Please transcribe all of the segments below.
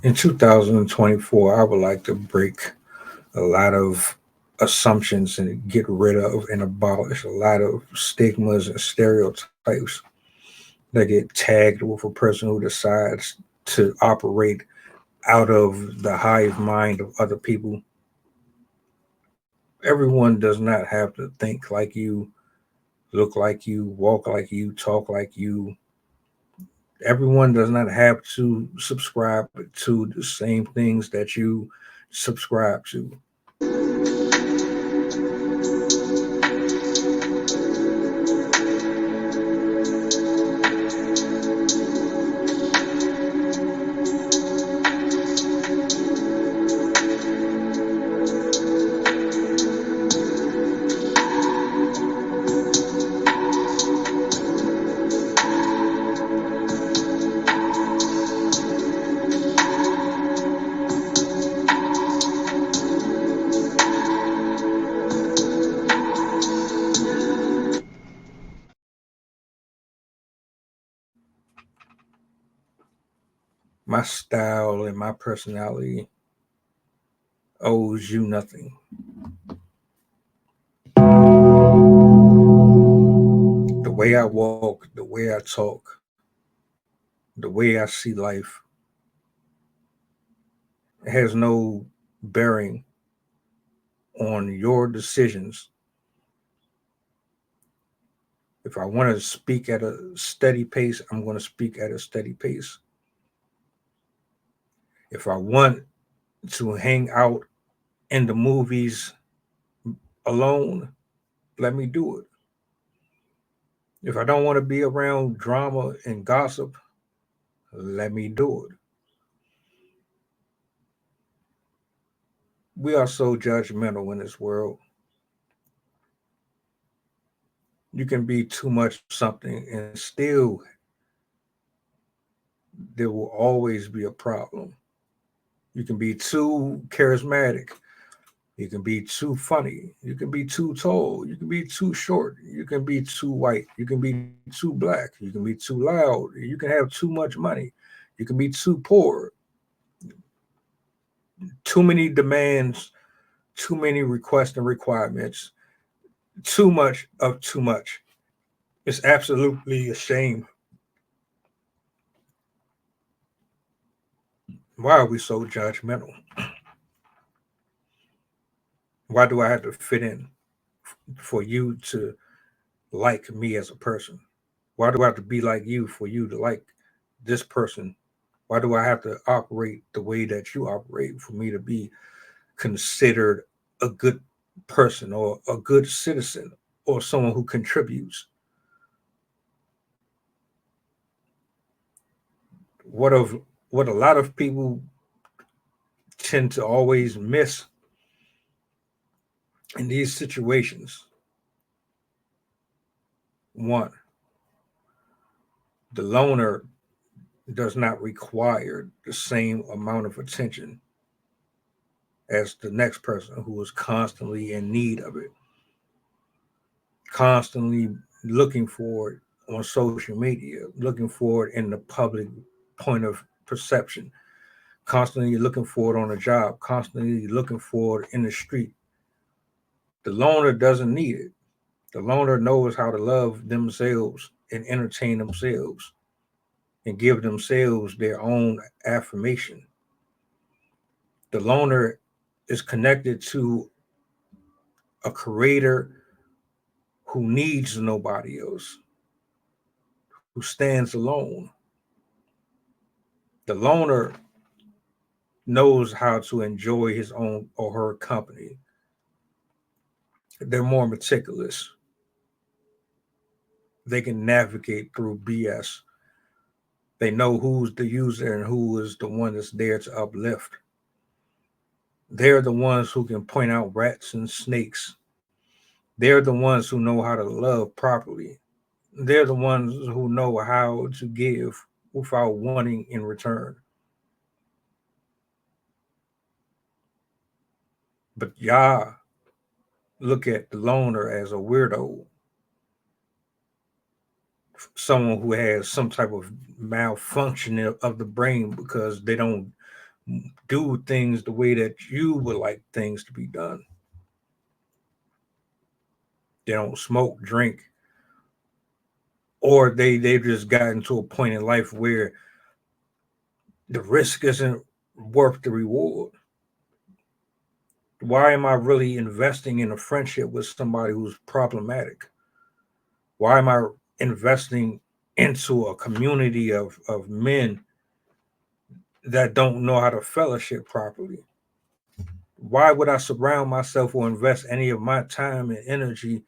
In 2024, I would like to break a lot of assumptions and get rid of and abolish a lot of stigmas and stereotypes that get tagged with a person who decides to operate out of the hive mind of other people. Everyone does not have to think like you, look like you, walk like you, talk like you. Everyone does not have to subscribe to the same things that you subscribe to. My style and my personality owes you nothing. The way I walk, the way I talk, the way I see life has no bearing on your decisions. If I want to speak at a steady pace, I'm going to speak at a steady pace. If I want to hang out in the movies alone, let me do it. If I don't want to be around drama and gossip, let me do it. We are so judgmental in this world. You can be too much of something and still there will always be a problem. You can be too charismatic. You can be too funny. You can be too tall. You can be too short. You can be too white. You can be too black. You can be too loud. You can have too much money. You can be too poor. Too many demands, too many requests and requirements, too much of too much. It's absolutely a shame. Why are we so judgmental? Why do I have to fit in for you to like me as a person? Why do I have to be like you for you to like this person? Why do I have to operate the way that you operate for me to be considered a good person or a good citizen or someone who contributes? What of what a lot of people tend to always miss in these situations. One, the loner does not require the same amount of attention as the next person who is constantly in need of it, constantly looking for it on social media, looking for it in the public point of perception, constantly looking for it on a job, constantly looking for it in the street. The loner doesn't need it. The loner knows how to love themselves and entertain themselves and give themselves their own affirmation. The loner is connected to a creator who needs nobody else, who stands alone. The loner knows how to enjoy his own or her company. They're more meticulous. They can navigate through BS. They know who's the user and who is the one that's there to uplift. They're the ones who can point out rats and snakes. They're the ones who know how to love properly. They're the ones who know how to give without wanting in return. But y'all look at the loner as a weirdo, someone who has some type of malfunction of the brain because they don't do things the way that you would like things to be done. They don't smoke, drink, or they've just gotten to a point in life where the risk isn't worth the reward. Why am I really investing in a friendship with somebody who's problematic? Why am I investing into a community of men that don't know how to fellowship properly? Why would I surround myself or invest any of my time and energy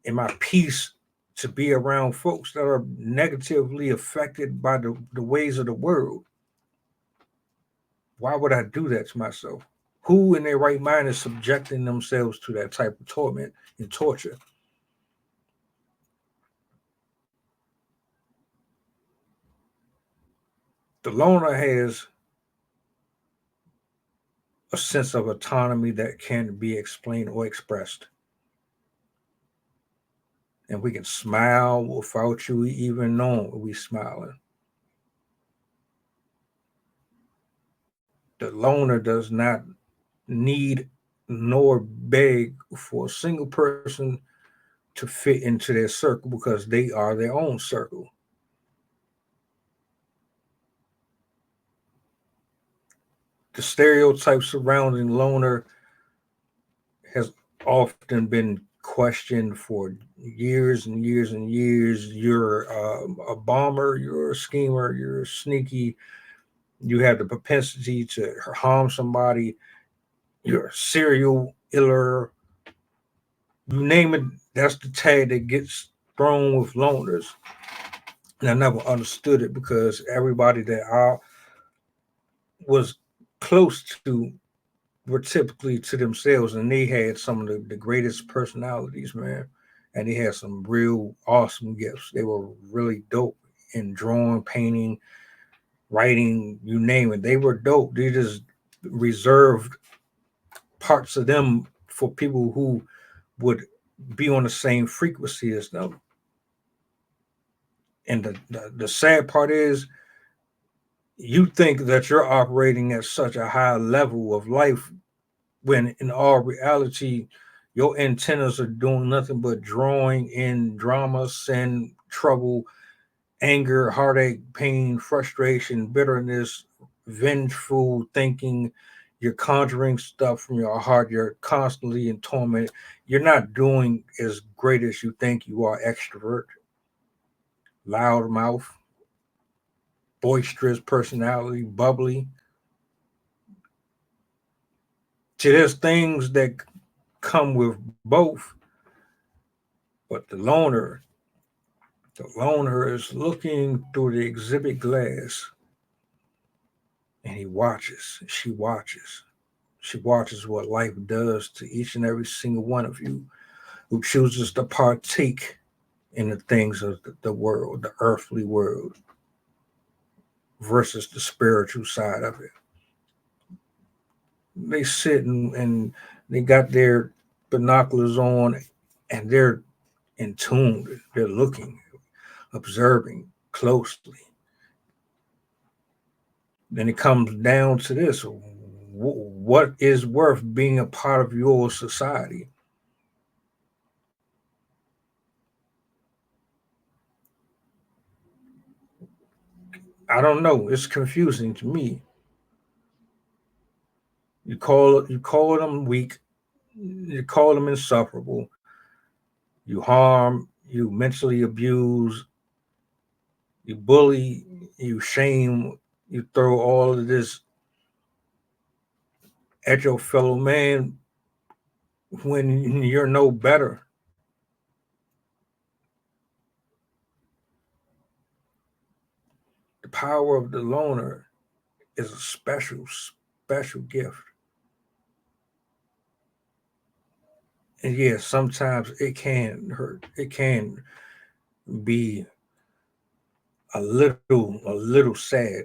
and my peace to be around folks that are negatively affected by the ways of the world? Why would I do that to myself? Who in their right mind is subjecting themselves to that type of torment and torture? The loner has a sense of autonomy that can't be explained or expressed. And we can smile without you even knowing we smiling. The loner does not need nor beg for a single person to fit into their circle because they are their own circle. The stereotype surrounding loner has often been questioned for years and years and years. You're a bomber, you're a schemer, you're sneaky, you have the propensity to harm somebody, you're a serial killer, you name it, that's the tag that gets thrown with loners. And I never understood it because everybody that I was close to were typically to themselves, and they had some of the greatest personalities, man. And they had some real awesome gifts. They were really dope in drawing, painting, writing, you name it. They were dope. They just reserved parts of them for people who would be on the same frequency as them. And the sad part is, you think that you're operating at such a high level of life when in all reality, your antennas are doing nothing but drawing in drama, sin, trouble, anger, heartache, pain, frustration, bitterness, vengeful thinking. You're conjuring stuff from your heart. You're constantly in torment. You're not doing as great as you think you are. Extrovert, loudmouth, boisterous personality, bubbly. See, there's things that come with both, but the loner is looking through the exhibit glass and she watches what life does to each and every single one of you who chooses to partake in the things of the world, the earthly world, versus the spiritual side of it. They sit and they got their binoculars on and they're in tune. They're looking, observing closely. Then it comes down to this: what is worth being a part of your society? I don't know. It's confusing to me. You call them weak. You call them insufferable. You harm. You mentally abuse. You bully. You shame. You throw all of this at your fellow man when you're no better. The power of the loner is a special gift. And yes, sometimes it can hurt. It can be a little sad.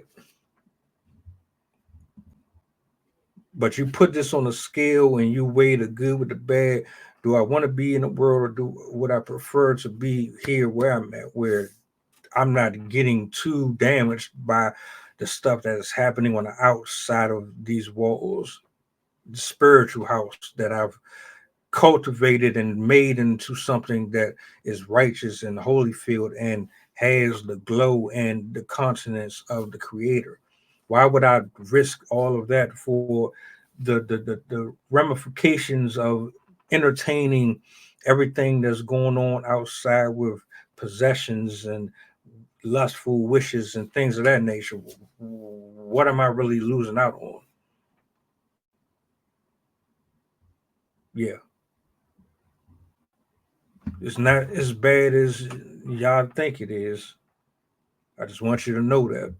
But you put this on a scale and you weigh the good with the bad. Do I want to be in the world, or do would I prefer to be here where I'm at, where I'm not getting too damaged by the stuff that is happening on the outside of these walls, the spiritual house that I've cultivated and made into something that is righteous and holy field and has the glow and the consonance of the creator. Why would I risk all of that for the ramifications of entertaining everything that's going on outside with possessions and lustful wishes and things of that nature? What am I really losing out on? Yeah, it's not as bad as y'all think it is. I just want you to know that.